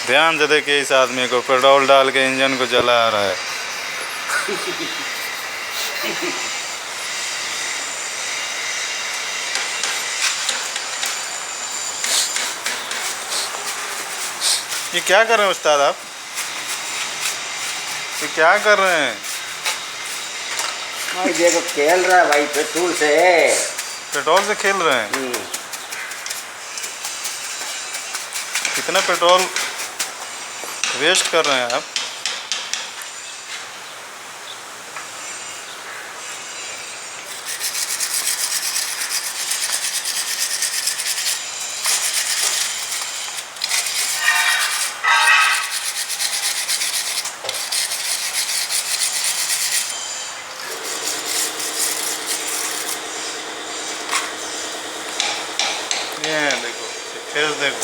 ध्यान से देखिए इस आदमी को, पेट्रोल डाल के इंजन को जला रहा है। ये क्या कर रहे हैं उस्ताद आप? ये क्या कर रहे हैं? भाई देखो खेल रहा है भाई पेट्रोल से। पेट्रोल से खेल रहे हैं? कितना पेट्रोल वेस्ट कर रहे हैं आप? ये देखो, फेस देखो।